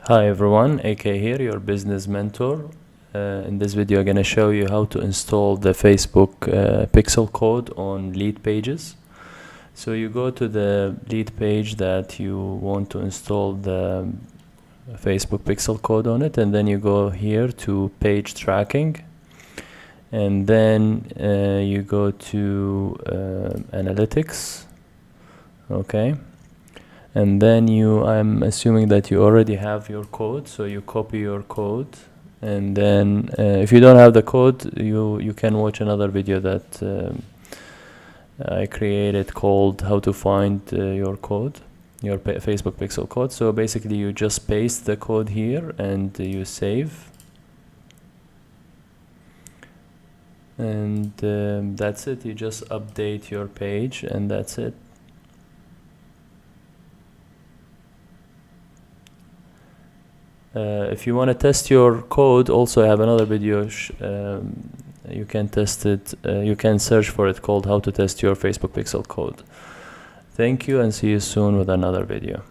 Hi everyone, AK here, your business mentor. In this video I'm going to show you how to install the Facebook pixel code on Leadpages. So you go to the lead page that you want to install the Facebook pixel code on it, and then you go here to page tracking, and then you go to analytics. Okay. And then I'm assuming that you already have your code, so you copy your code, and then if you don't have the code, you can watch another video that I created called how to find your code, your Facebook pixel code. So basically you just paste the code here and you save, and that's it. You just update your page and that's it. If you want to test your code, also I have another video. You can test it. You can search for it called how to test your Facebook pixel code. Thank you, and see you soon with another video.